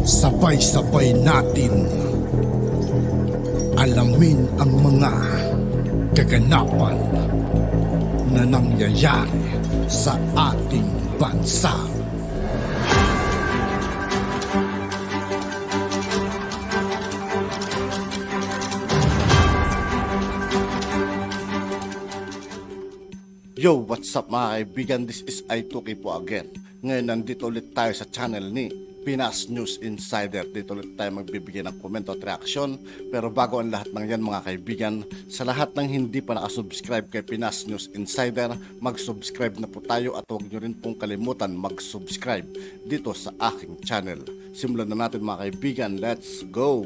Sabay-sabay natin alamin ang mga kaganapan na nangyayari sa ating bansa. Yo, what's up mga kaibigan? This is I2K po again. Ngayon nandito ulit tayo sa channel ni Pinas News Insider. Dito ulit tayo magbibigay ng comment at reaction. Pero bago ang lahat ng yan mga kaibigan, sa lahat ng hindi pa nakasubscribe kay Pinas News Insider, mag-subscribe na po tayo at huwag nyo rin pong kalimutan mag-subscribe dito sa aking channel. Simulan na natin mga kaibigan, let's go!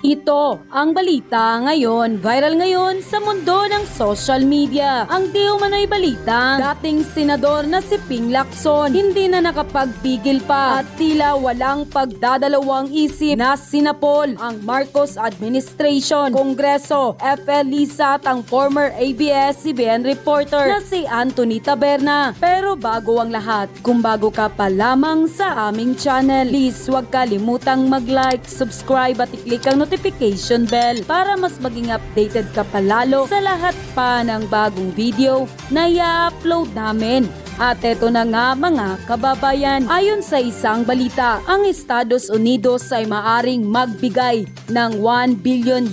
Ito ang balita ngayon, viral ngayon sa mundo ng social media. Ang di umano'y balita, dating senador na si Ping Lacson hindi na nakapagpigil pa at tila walang pagdadalawang isip na sinapol ang Marcos administration, Kongreso, FL-LISA at ang former ABS-CBN reporter na si Anthony Taberna. Pero bago ang lahat, kung bago ka pa lamang sa aming channel, please huwag kalimutang mag-like, subscribe at i-click ang notification bell para mas maging updated ka palalo sa lahat pa ng bagong video na i-upload namin. At eto na nga mga kababayan, ayon sa isang balita, ang Estados Unidos ay maaring magbigay ng $1 billion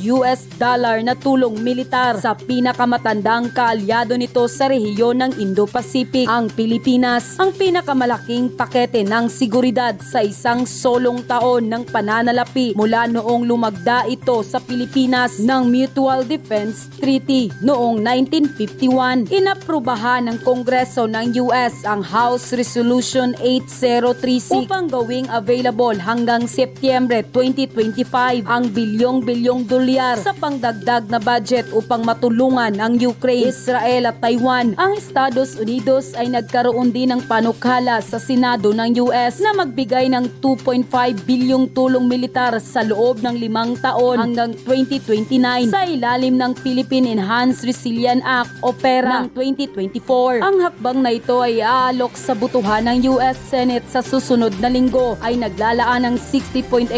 na tulong militar sa pinakamatandang kaalyado nito sa rehiyon ng Indo-Pacific, ang Pilipinas. Ang pinakamalaking pakete ng seguridad sa isang solong taon ng pananalapi mula noong lumagda ito sa Pilipinas ng Mutual Defense Treaty noong 1951. Inaprubahan ng Kongreso ng US ang House Resolution 8036 upang gawing available hanggang Setyembre 2025 ang bilyong-bilyong dolyar sa pangdagdag na budget upang matulungan ang Ukraine, Israel at Taiwan. Ang Estados Unidos ay nagkaroon din ng panukala sa Senado ng US na magbigay ng 2.5 bilyong tulong militar sa loob ng 5 taon hanggang 2029 sa ilalim ng Philippine Enhanced Resilience Act o PERA ng 2024. Ang hakbang na ito ay aalok sa butuhan ng US Senate sa susunod na linggo ay naglalaan ng 60.8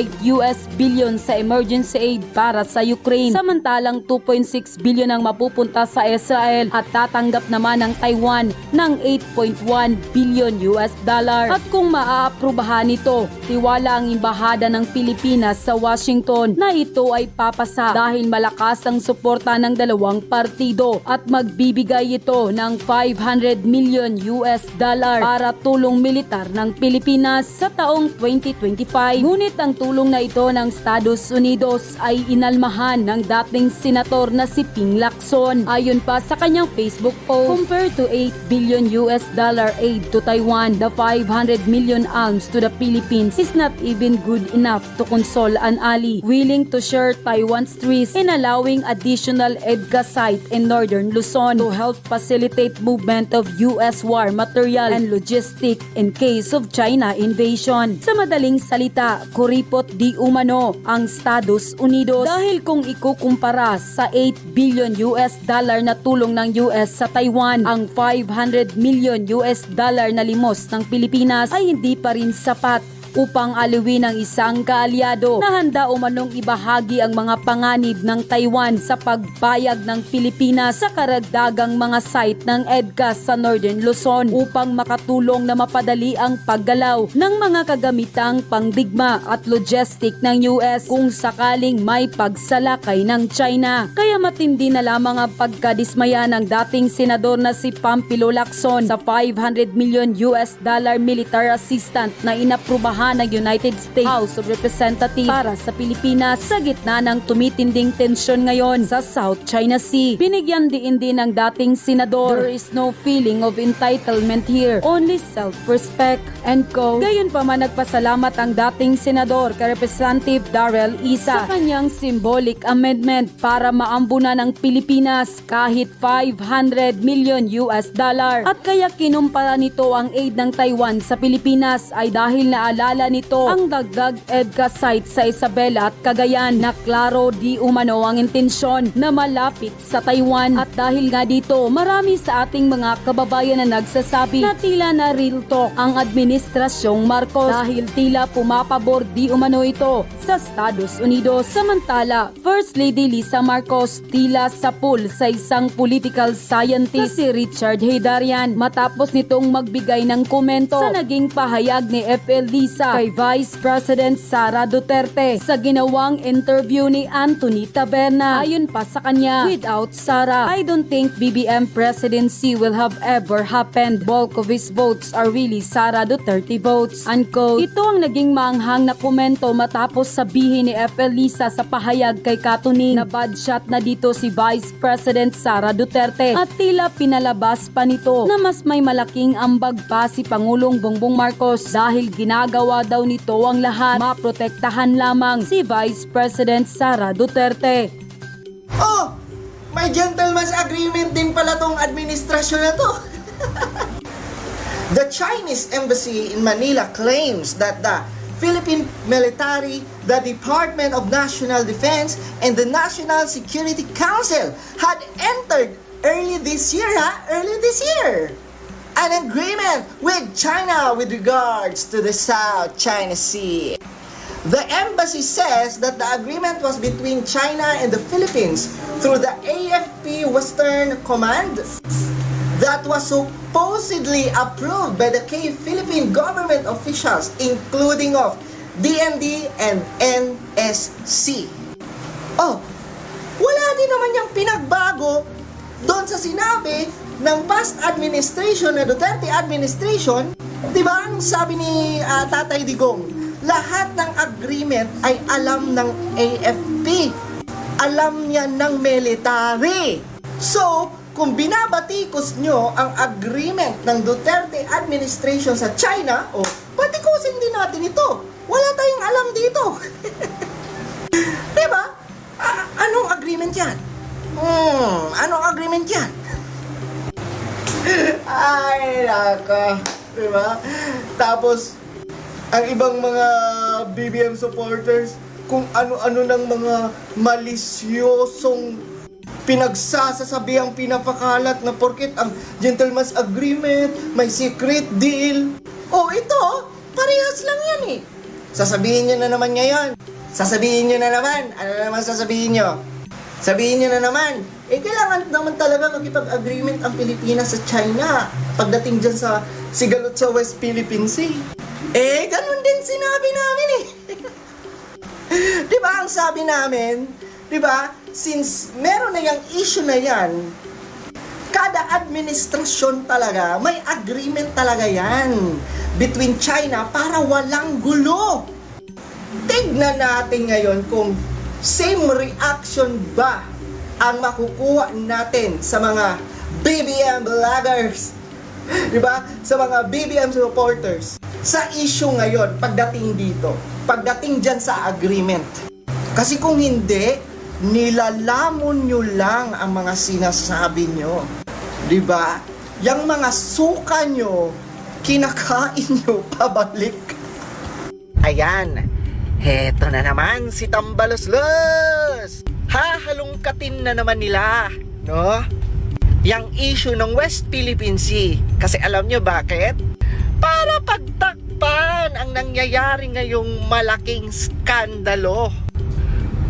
billion sa emergency aid para sa Ukraine, samantalang 2.6 billion ang mapupunta sa Israel at tatanggap naman ang Taiwan ng 8.1 billion At kung maaaprubahan ito, tiwala ang Embahada ng Pilipinas sa Washington na ito ay papasa dahil malakas ang suporta ng dalawang partido at magbibigay ito ng $500 million para tulong militar ng Pilipinas sa taong 2025. Ngunit ang tulong na ito ng Estados Unidos ay inalmahan ng dating senator na si Ping Lacson. Ayon pa sa kanyang Facebook post, compared to $8 billion aid to Taiwan, the 500 million alms to the Philippines is not even good enough to console an ally willing to share Taiwan's trees in allowing additional EDCA site in northern Luzon to help facilitate movement of US war material and logistic in case of China invasion. Sa madaling salita, kuripot di umano ang Estados Unidos dahil kung ikukumpara sa $8 billion na tulong ng US sa Taiwan, ang $500 million na limos ng Pilipinas ay hindi pa rin sapat upang aliwin ang isang kaalyado na handa umanong ibahagi ang mga panganib ng Taiwan sa pagpayag ng Pilipinas sa karagdagang mga site ng EDCA sa Northern Luzon upang makatulong na mapadali ang paggalaw ng mga kagamitang pangdigma at logistic ng US kung sakaling may pagsalakay ng China. Kaya matindi na lamang ang pagkadismaya ng dating senador na si Pampilo Lacson sa $500 million military assistant na inaprubahan ng United States House of Representatives para sa Pilipinas sa gitna ng tumitinding tensyon ngayon sa South China Sea. Binigyan din ng dating senador, "There is no feeling of entitlement here, only self-respect." And co. Gayon pa man nagpasalamat ang dating senador kay Representative Darrell Issa sa kanyang symbolic amendment para maambunan ng Pilipinas kahit $500 million at kaya kinumpara nito ang aid ng Taiwan sa Pilipinas ay dahil naalala Inilala nito ang dagdag EDCA site sa Isabela at Cagayan na klaro di umano ang intensyon na malapit sa Taiwan. At dahil nga dito, marami sa ating mga kababayan na nagsasabi na tila na real talk ang administrasyong Marcos dahil tila pumapabor di umano ito sa Estados Unidos. Samantala, First Lady Lisa Marcos tila sa pool sa isang political scientist si Richard Heydarian matapos nitong magbigay ng komento sa naging pahayag ni FL Lisa kay Vice President Sara Duterte sa ginawang interview ni Anthony Taberna. Ayon pa sa kanya, without Sara, I don't think BBM presidency will have ever happened. Bulk of his votes are really Sara Duterte votes. Unquote. Ito ang naging maanghang na komento matapos sabihin ni FL Lisa sa pahayag kay Katunin na bad shot na dito si Vice President Sara Duterte at tila pinalabas pa nito na mas may malaking ambag pa si Pangulong Bongbong Marcos dahil ginagawa daw nito ang lahat maprotektahan lamang si Vice President Sara Duterte. Oh, may gentleman's agreement din pala tong administrasyon na to. The Chinese embassy in Manila claims that the Philippine military, the Department of National Defense, and the National Security Council had entered early this year, an agreement with China with regards to the South China Sea. The embassy says that the agreement was between China and the Philippines through the AFP Western Command that was supposedly approved by the key Philippine government officials, including of DND and NSC. Oh, wala din naman yung pinagbago doon sa sinabi ng past administration na Duterte administration. Diba ang sabi ni Tatay Digong, lahat ng agreement ay alam ng AFP. Alam niya ng military. So, kung binabatikos nyo ang agreement ng Duterte administration sa China, patikusin din natin ito. Wala tayong alam dito. Diba? Anong agreement yan? Anong agreement yan? Ay, naka. Diba? Tapos, ang ibang mga BBM supporters, kung ano-ano ng mga malisyosong pinagsasasabi ang pinapakalat na porket ang gentleman's agreement, may secret deal. Ito, parehas lang yan eh. Sasabihin nyo na naman ngayon. Sasabihin nyo na naman. Ano naman sasabihin nyo? Sabihin nyo na naman. Kailangan naman talaga makipag-agreement ang Pilipinas sa China pagdating dyan sa sigalot sa West Philippine Sea. Ganun din sinabi namin eh. Diba ang sabi namin? Diba? Since meron na yung issue na yan, kada administrasyon talaga, may agreement talaga yan between China para walang gulo. Tignan natin ngayon kung same reaction ba ang makukuha natin sa mga BBM vloggers, diba? Sa mga BBM supporters sa issue ngayon pagdating dito, pagdating dyan sa agreement. Kasi kung hindi, nilalamon nyo lang ang mga sinasabi nyo. Diba? Yang mga suka nyo, kinakain nyo pabalik. Ayan, heto na naman si Tambaloslos. Hahalungkatin na naman nila, no? Yang issue ng West Philippine Sea. Kasi alam nyo bakit? Para pagtakpan ang nangyayari ngayong malaking skandalo.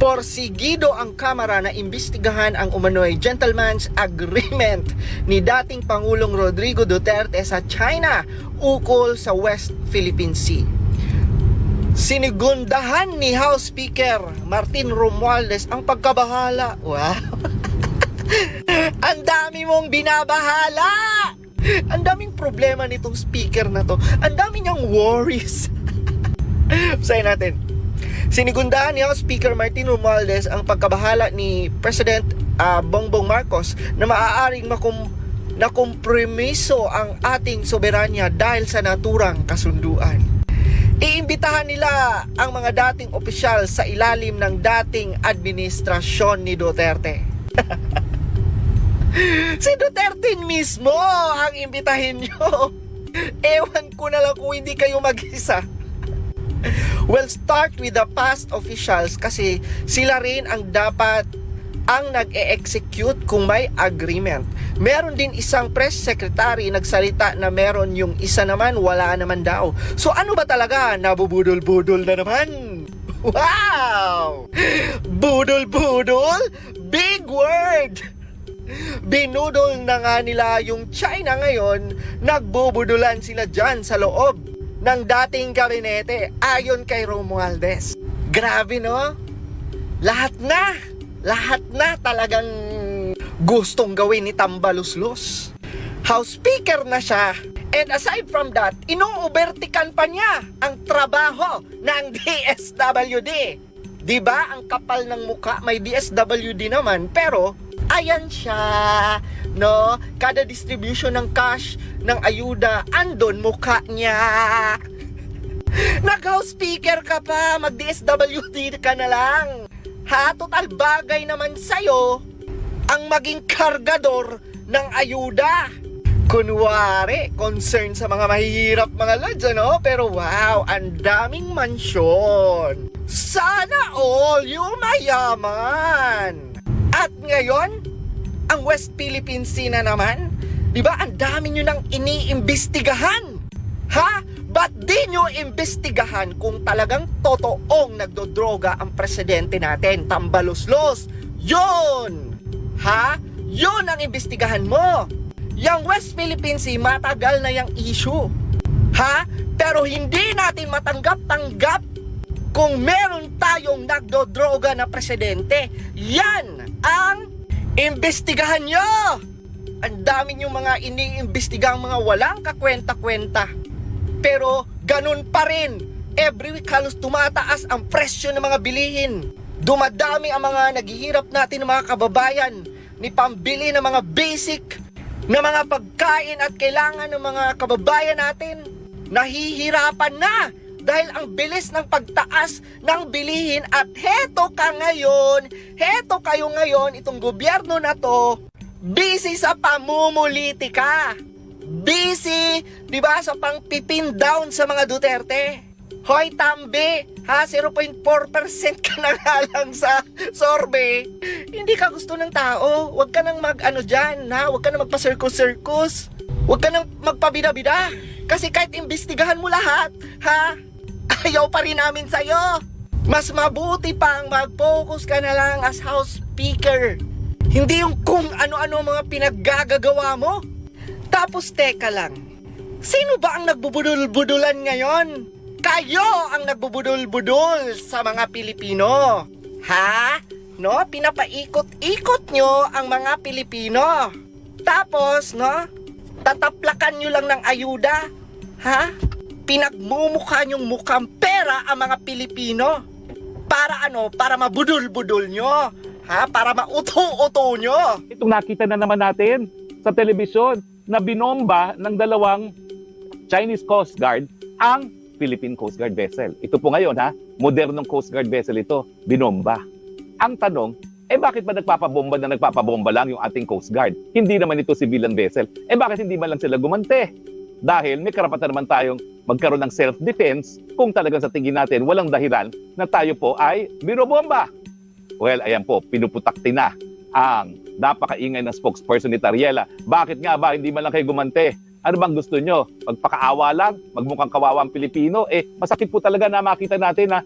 Porsigido ang Kamara na imbestigahan ang umano'y gentleman's agreement ni dating Pangulong Rodrigo Duterte sa China ukol sa West Philippine Sea. Sinigundahan ni House Speaker Martin Romualdez ang pagkabahala. Wow! Ang dami mong binabahala! Ang daming problema nitong speaker na to. Ang dami niyang worries. Sayin natin. Sinigundahan ni House Speaker Martin Romualdez ang pagkabahala ni President Bongbong Marcos na maaaring nakompromiso ang ating soberanya dahil sa naturang kasunduan. Iimbitahan nila ang mga dating opisyal sa ilalim ng dating administrasyon ni Duterte. Si Duterte mismo ang imbitahin nyo. Ewan ko na lang kung hindi kayo mag-isa. We'll start with the past officials kasi sila rin ang dapat ang nag-e-execute kung may agreement. Meron din isang press secretary nagsalita na meron, yung isa naman wala naman daw. So ano ba talaga? Nabubudol-budol na naman. Wow! Budol-budol? Big word! Binudol na nga nila yung China ngayon, nagbubudulan sila dyan sa loob ng dating kabinete ayon kay Romualdez. Grabe, no? Lahat na talagang gustong gawin ni Tambaluslos. House Speaker na siya. And aside from that, inuubertikan pa niya ang trabaho ng DSWD. Diba? Ang kapal ng mukha, may DSWD naman, pero ayan siya, no? Kada distribution ng cash, ng ayuda, andon mukha niya. Nag-house speaker ka pa, mag-DSWD ka na lang. Ha? Total bagay naman sa'yo ang maging kargador ng ayuda. Kunwari, concern sa mga mahihirap mga lads, ano? Pero wow, ang daming mansyon. Sana all yung mayaman. At ngayon, ang West Philippine Sea na naman, di ba ang dami nyo nang iniimbestigahan? Ha? Ba't di nyo imbestigahan kung talagang totoong nagdodroga ang presidente natin, Tambaluslos? Yun! Ha? Yun ang imbestigahan mo. Yang West Philippine Sea, matagal na yung issue. Ha? Pero hindi natin matanggap-tanggap kung meron tayong nagdodroga na presidente. Yan ang imbestigahan nyo. Ang dami nyo mga iniimbestigang mga walang kakwenta-kwenta. Pero ganun pa rin. Every week halos tumataas ang presyo ng mga bilihin. Dumadami ang mga naghihirap natin ng mga kababayan ni pambili ng mga basic na mga pagkain at kailangan ng mga kababayan natin. Nahihirapan na dahil ang bilis ng pagtaas ng bilihin at heto kayo ngayon, itong gobyerno na to, busy sa pamumulitika. Busy, di ba, sa pang-pipin down sa mga Duterte. Hoy, Tambi, ha, 0.4% ka na nga lang sa survey. Hindi ka gusto ng tao. Huwag ka nang dyan, ha? Huwag ka nang magpa-circus-circus. Huwag ka nang magpabida-bida. Kasi kahit imbestigahan mo lahat, ha, ayaw pa rin namin sa'yo. Mas mabuti pang mag-focus ka na lang as House Speaker. Hindi yung kung ano-ano mga pinaggagawa mo. Tapos teka lang, sino ba ang nagbubudol-budulan ngayon? Kayo ang nagbubudol-budol sa mga Pilipino. Ha? No? Pinapaikot-ikot nyo ang mga Pilipino. Tapos, no? Tataplakan nyo lang ng ayuda. Ha? Pinagmumukha nyong mukhang pera ang mga Pilipino. Para ano? Para mabudol-budol nyo. Ha? Para mauto-uto nyo. Itong nakita na naman natin sa telebisyon na binomba ng dalawang Chinese Coast Guard ang Philippine Coast Guard vessel. Ito po ngayon, ha, modernong Coast Guard vessel ito, binomba. Ang tanong, bakit ba nagpapabomba lang yung ating Coast Guard? Hindi naman ito civilian vessel. Bakit hindi man lang sila gumante? Dahil may karapatan naman tayong magkaroon ng self-defense kung talagang sa tingin natin walang dahilan na tayo po ay binobomba. Well, ayan po, pinuputakti na ang napakaingay na spokesperson ni Tariela. Bakit nga ba hindi man lang kayo gumante? Ano bang gusto nyo? Magpakaawa lang? Magmukhang kawawa ang Pilipino? Masakit po talaga na makita natin na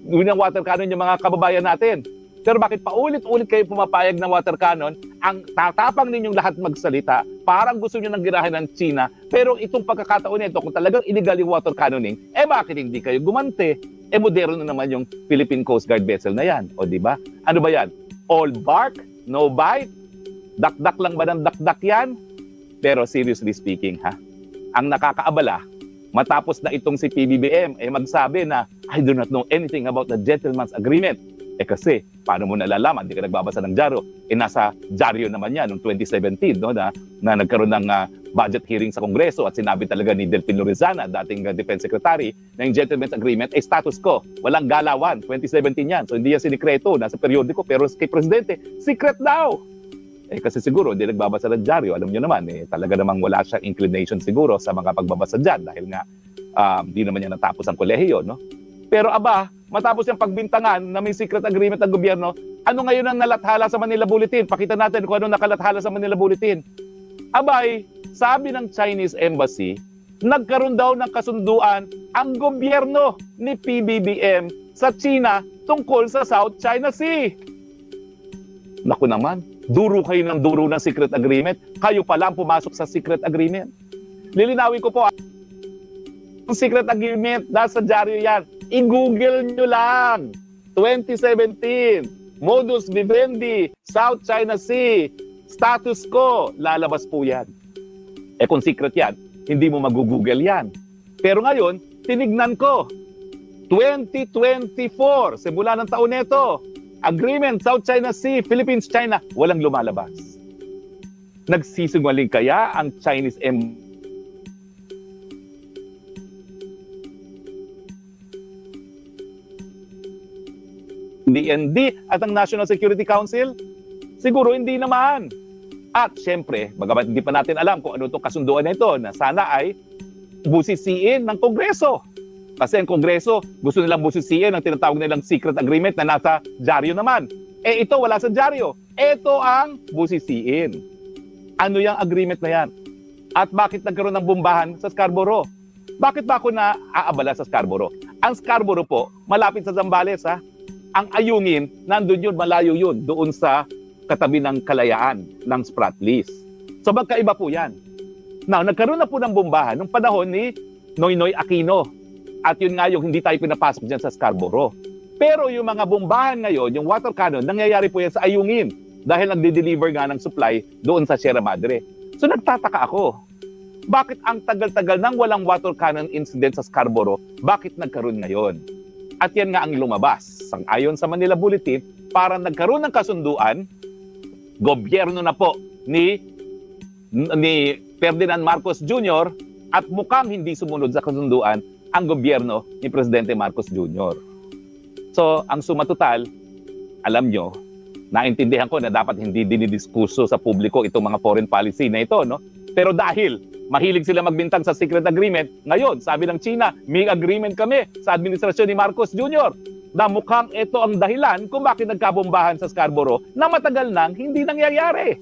yun ang water cannon yung mga kababayan natin. Pero bakit paulit-ulit kayo pumapayag ng water cannon? Ang tatapang ninyong lahat magsalita, parang gusto nyo nang girahin ng China. Pero itong pagkakataon nito, kung talagang illegal yung water cannoning, bakit hindi kayo gumante? Moderno na naman yung Philippine Coast Guard vessel na yan. O diba? Ano ba yan? All bark, no bite? Dakdak lang ba ng dakdak yan? Pero seriously speaking, ha, ang nakakaabala, matapos na itong si PBBM magsabi na, I do not know anything about the gentleman's agreement. Kasi, paano mo nalalaman? Hindi ka nagbabasa ng dyaryo. Nasa dyaryo naman yan noong 2017, no, na nagkaroon ng budget hearing sa Kongreso at sinabi talaga ni Delfin Lorenzana, dating Defense Secretary, na yung gentleman's agreement ay status quo. Walang galawan. 2017 yan. So hindi yan sinikreto. Nasa periodiko. Pero kay Presidente, secret daw. Kasi siguro, hindi nagbabasa ng dyaryo. Alam nyo naman, talaga namang wala siyang inclination siguro sa mga pagbabasa dyan dahil nga, hindi naman niya natapos ang kolehiyo, no? Pero aba, matapos yung pagbintangan na may secret agreement ng gobyerno, ano ngayon ang nalathala sa Manila Bulletin? Pakita natin kung ano nakalathala sa Manila Bulletin. Abay, sabi ng Chinese Embassy, nagkaroon daw ng kasunduan ang gobyerno ni PBBM sa China tungkol sa South China Sea. Naku naman, duro kayo ng duro ng secret agreement. Kayo pa lang pumasok sa secret agreement. Lilinawin ko po, ang secret agreement, nasa dyaryo yan. I-google nyo lang. 2017, modus vivendi, South China Sea, status quo, lalabas po yan. Eh kung secret yan, hindi mo mag-google yan. Pero ngayon, tinignan ko. 2024, simula ng taon nito, agreement, South China Sea, Philippines, China, walang lumalabas. Nagsisinungaling kaya ang Chinese DND at ang National Security Council? Siguro hindi naman. At syempre, bagamat hindi pa natin alam kung ano itong kasunduan na ito na sana ay busisiin ng Kongreso. Kasi ang Kongreso, gusto nilang busisiin ang tinatawag nilang secret agreement na nasa dyaryo naman. Eh ito wala sa dyaryo. Ito ang busisiin. Ano yung agreement na yan? At bakit nagkaroon ng bombahan sa Scarborough? Bakit ba ako naaabala sa Scarborough? Ang Scarborough po, malapit sa Zambales ha. Ang Ayungin, nandun yun, malayo yun, doon sa katabi ng Kalayaan ng Spratlys. So magkaiba po yan. Now, nagkaroon na po ng bombahan nung panahon ni Noynoy Aquino. At yun nga yung hindi tayo pinapasok dyan sa Scarborough. Pero yung mga bombahan ngayon, yung water cannon, nangyayari po yan sa Ayungin dahil nagde-deliver nga ng supply doon sa Sierra Madre. So nagtataka ako, bakit ang tagal-tagal nang walang water cannon incident sa Scarborough, bakit nagkaroon ngayon? At yan nga ang lumabas. Sang-ayon sa Manila Bulletin, para nagkaroon ng kasunduan, gobyerno na po ni Ferdinand Marcos Jr. at mukhang hindi sumunod sa kasunduan ang gobyerno ni Presidente Marcos Jr. So, ang suma total, alam nyo, naintindihan ko na dapat hindi dinidiskurso sa publiko itong mga foreign policy na ito, no? Pero dahil mahilig sila magbintang sa secret agreement, ngayon, sabi ng China, may agreement kami sa administrasyon ni Marcos Jr. na mukhang ito ang dahilan kung bakit nagkabombahan sa Scarborough na matagal nang hindi nangyayari.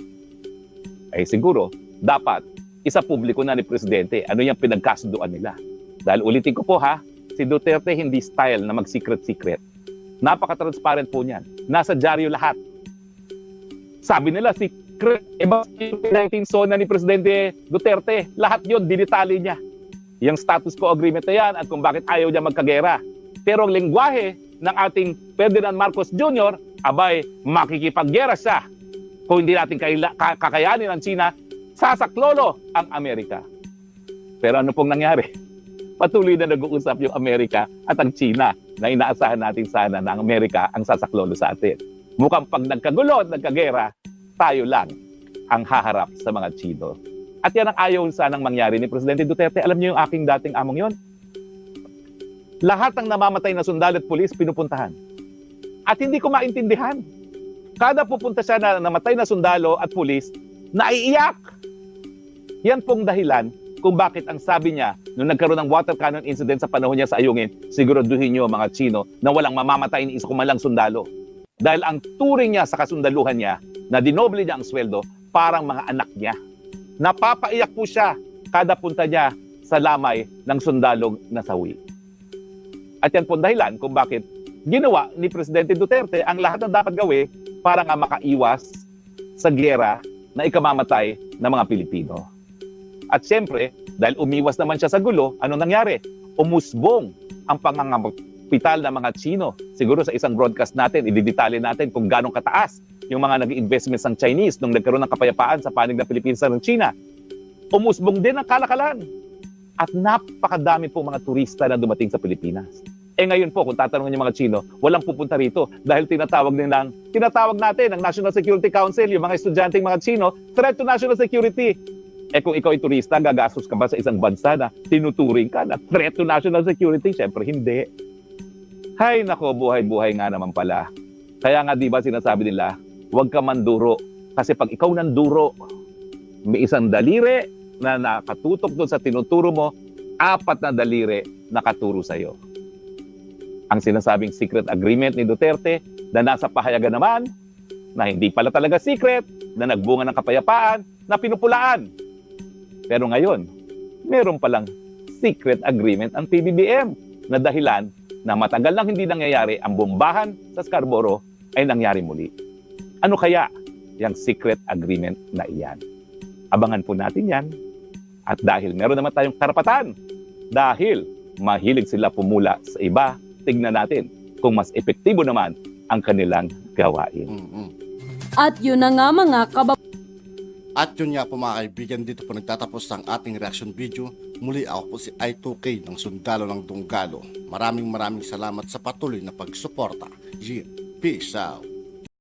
Ay siguro, dapat isa publiko na ni Presidente ano yung pinagkasunduan nila. Dahil ulitin ko po ha, si Duterte hindi style na mag-secret-secret. Napaka-transparent po niyan. Nasa dyaryo lahat. Sabi nila, secret, iba yung 19 zona ni Presidente Duterte, lahat yun, dinitali niya. Yung status quo agreement na yan at kung bakit ayaw niya magkagera. Pero ang lengguwahe ng ating Ferdinand Marcos Jr., abay, makikipaggera siya. Kung hindi natin kakayanin ng China, sasaklolo ang Amerika. Pero ano pong nangyari? Patuloy na nag-uusap yung Amerika at ang China na inaasahan natin sana na ang Amerika ang sasaklolo sa atin. Mukhang pag nagkagulo at nagkagera, tayo lang ang haharap sa mga Chino. At yan ang ayaw sanang mangyari ni Presidente Duterte. Alam niyo yung aking dating among yon? Lahat ng namamatay na sundalo at pulis pinupuntahan. At hindi ko maintindihan. Kada pupunta siya na namatay na sundalo at pulis, naiiyak. Yan pong dahilan kung bakit ang sabi niya nung nagkaroon ng water cannon incident sa panahon niya sa Ayungin, siguraduhin niyo mga Chino na walang mamamatay ni isa kumalang sundalo. Dahil ang turing niya sa kasundaluhan niya na dinoble niya ang sweldo parang mga anak niya. Napapaiyak po siya kada punta niya sa lamay ng sundalong nasawi. At yan po dahilan kung bakit ginawa ni Presidente Duterte ang lahat na dapat gawin para nga makaiwas sa giyera na ikamamatay ng mga Pilipino. At siyempre, dahil umiwas naman siya sa gulo, anong nangyari? Umusbong ang pangangapital ng mga Chino. Siguro sa isang broadcast natin, ididetali natin kung gano'ng kataas yung mga nag-investments ng Chinese nung nagkaroon ng kapayapaan sa panig ng Pilipinas ng China. Umusbong din ang kalakalan. At napakadami po mga turista na dumating sa Pilipinas. Eh ngayon po, kung tatanungin yung mga Chino, walang pupunta rito dahil tinatawag natin ang National Security Council, yung mga estudyanteng mga Chino, threat to national security. Eh kung ikaw ay turista, gagastos ka ba sa isang bansa na tinuturing ka na threat to national security? Siyempre hindi. Hay nako, buhay-buhay nga naman pala. Kaya nga di ba sinasabi nila, huwag ka manduro. Kasi pag ikaw nanduro, may isang daliri na nakatutok doon sa tinuturo mo, 4 na daliri nakaturo sa'yo. ang sinasabing secret agreement ni Duterte na nasa pahayagan naman na hindi pala talaga secret, na nagbunga ng kapayapaan, na pinupulaan. Pero ngayon, meron palang secret agreement ang PBBM na dahilan na matagal nang hindi nangyayari ang bombahan sa Scarborough ay nangyari muli. Ano kaya yung secret agreement na iyan? Abangan po natin yan. At dahil meron naman tayong karapatan, dahil mahilig sila pumula sa iba, tignan natin kung mas epektibo naman ang kanilang gawain. At yun na nga mga At yun nga po mga kaibigan, dito po nagtatapos ang ating reaction video. Muli ako po si I2K ng Sundalo ng Dunggalo. Maraming salamat sa patuloy na pagsuporta. Peace out.